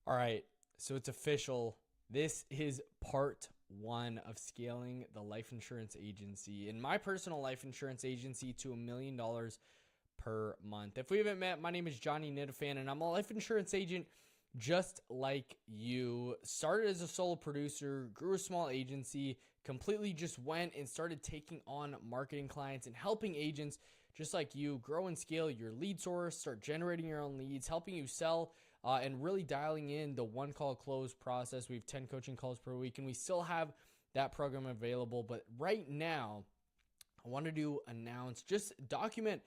All right, so it's official. This is part one of scaling the life insurance agency and my personal life insurance agency to $1 million per month. If we haven't met, my name is Johnny Nitafan, and I'm a life insurance agent just like you. Started as a solo producer, grew a small agency, completely just went and started taking on marketing clients and helping agents just like you grow and scale your lead source, start generating your own leads, helping you sell, and really dialing in the one call close process. We have 10 coaching calls per week, and we still have that program available. But right now, I wanted to announce, just document,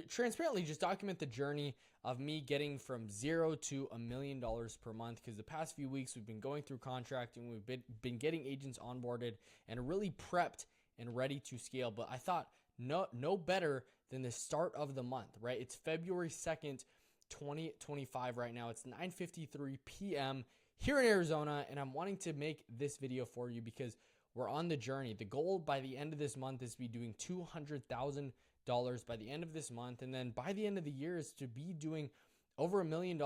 transparently, just document the journey of me getting from zero to $1 million per month. Because the past few weeks we've been going through contracting, we've been getting agents onboarded and really prepped and ready to scale. But I thought no better than the start of the month, right? It's February 2nd, 2025 right now. It's 9:53 p.m. here in Arizona, and I'm wanting to make this video for you because we're on the journey. The goal by the end of this month is to be doing $200,000 by the end of this month. And then by the end of the year is to be doing over $1 million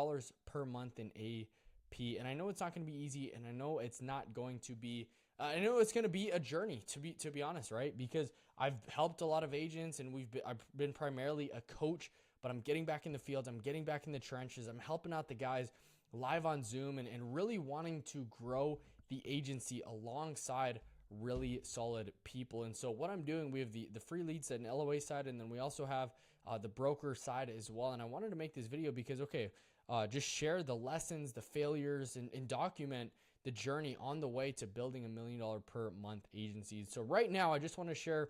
per month in AP. And I know it's not going to be easy. And I know it's not going to be, I know it's going to be a journey, to be honest, right? Because I've helped a lot of agents, and I've been primarily a coach, but I'm getting back in the field. I'm getting back in the trenches. I'm helping out the guys live on Zoom and really wanting to grow the agency alongside really solid people. And so what I'm doing, we have the free lead side and LOA side, and then we also have the broker side as well. And I wanted to make this video because, just share the lessons, the failures, and document the journey on the way to building $1 million per month agency. So right now, I just want to share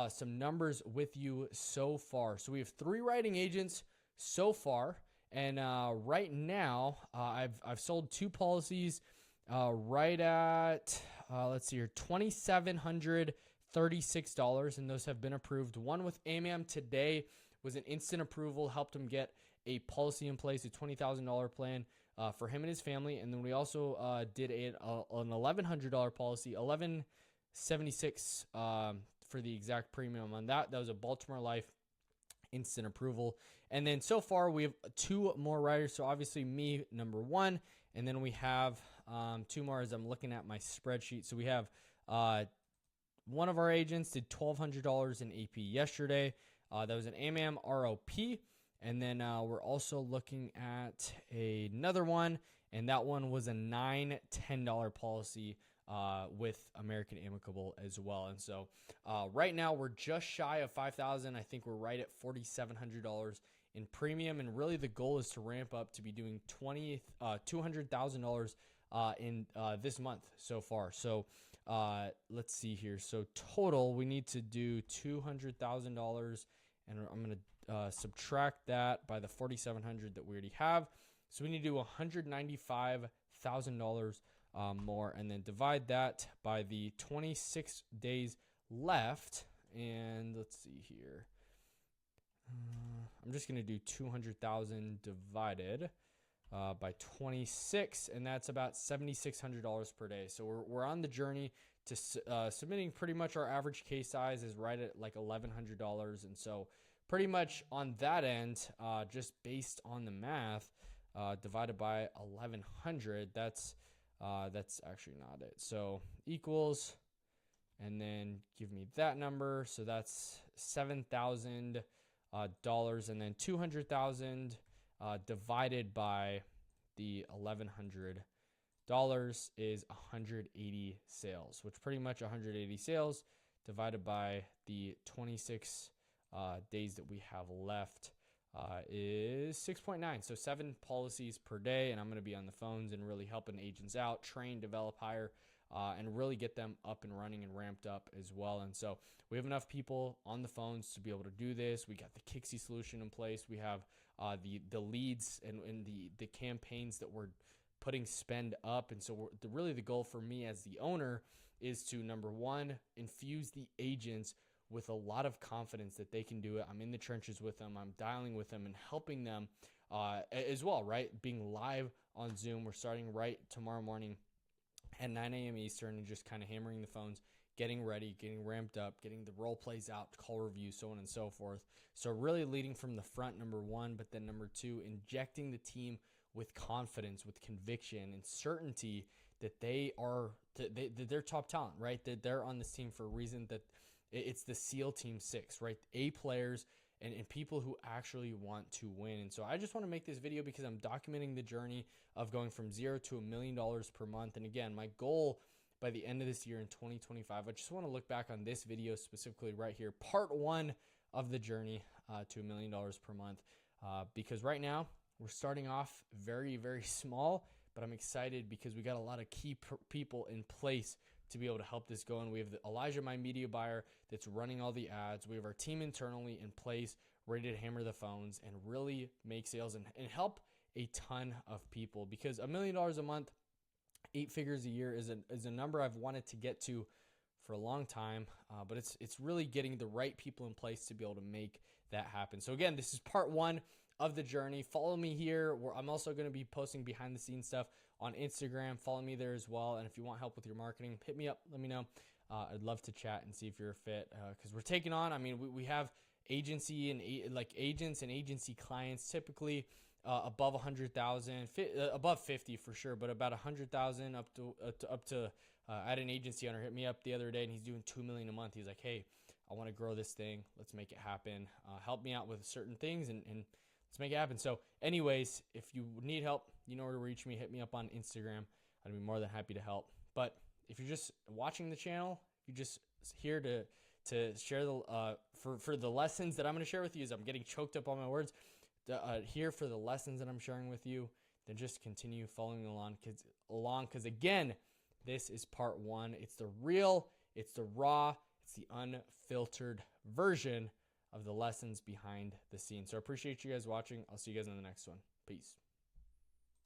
some numbers with you so far. So we have 3 writing agents so far. And right now, I've sold 2 policies right at, let's see here, $2,736, and those have been approved. One with AMAM today was an instant approval, helped him get a policy in place, a $20,000 plan for him and his family. And then we also did an $1,100 policy, $1,176 for the exact premium on that. That was a Baltimore Life instant approval. And then so far we have 2 more writers. So obviously me, number 1, and then we have 2 more as I'm looking at my spreadsheet. So we have one of our agents did $1,200 in AP yesterday. That was an AMAM ROP. And then we're also looking at another one, and that one was a $10 policy with American Amicable as well. And so right now we're just shy of $5,000. I think we're right at $4,700 in premium, and really the goal is to ramp up to be doing $200,000 in this month so far. So let's see here. So total, we need to do $200,000, and I'm going to subtract that by the $4,700 that we already have. So we need to do $195,000 more, and then divide that by the 26 days left. And let's see here. I'm just going to do 200,000 divided by 26, and that's about $7,600 per day. So we're on the journey to submitting. Pretty much our average case size is right at like $1,100, and so pretty much on that end, just based on the math, divided by 1,100, that's actually not it. So equals, and then give me that number. So that's $7,000, and then 200,000 divided by the $1,100 is 180 sales, which pretty much 180 sales divided by the 26 days that we have left is 6.9. So 7 policies per day, and I'm going to be on the phones and really helping agents out, train, develop, hire, and really get them up and running and ramped up as well. And so we have enough people on the phones to be able to do this. We got the Kixie solution in place. We have the leads and the campaigns that we're putting spend up. And so really the goal for me as the owner is to, number 1, infuse the agents with a lot of confidence that they can do it. I'm in the trenches with them. I'm dialing with them and helping them as well, right? Being live on Zoom. We're starting right tomorrow morning at 9 a.m. Eastern, and just kind of hammering the phones, getting ready, getting ramped up, getting the role plays out, call review, so on and so forth. So really leading from the front, number 1, but then number 2, injecting the team with confidence, with conviction and certainty that they're top talent, right? That they're on this team for a reason, that it's the SEAL Team 6, right? A players and people who actually want to win. And so I just want to make this video because I'm documenting the journey of going from $0 to $1 million per month. And again, my goal by the end of this year in 2025, I just want to look back on this video specifically right here, part 1 of the journey to $1 million per month. Because right now we're starting off very, very small, but I'm excited because we got a lot of key people in place to be able to help this go. And we have Elijah, my media buyer, that's running all the ads. We have our team internally in place, ready to hammer the phones and really make sales and help a ton of people, because $1 million a month, 8 figures a year is a number I've wanted to get to for a long time, but it's really getting the right people in place to be able to make that happen. So again, this is part 1 of the journey. Follow me here, where I'm also going to be posting behind the scenes stuff on Instagram. Follow me there as well. And if you want help with your marketing, hit me up, let me know. I'd love to chat and see if you're a fit, because we're taking on, I mean, we have agency and like agents and agency clients typically above 100,000, above 50 for sure, but about 100,000 up to I had an agency owner hit me up the other day and he's doing $2 million a month. He's like, hey, I want to grow this thing. Let's make it happen. Help me out with certain things and let's make it happen. So anyways, if you need help, you know where to reach me. Hit me up on Instagram. I'd be more than happy to help. But if you're just watching the channel, you're just here to share the for the lessons that I'm going to share with you, as I'm getting choked up on my words, here for the lessons that I'm sharing with you, then just continue following along because again, this is part 1. It's the real, it's the raw, it's the unfiltered version of the lessons behind the scenes. So I appreciate you guys watching. I'll see you guys in the next one. Peace.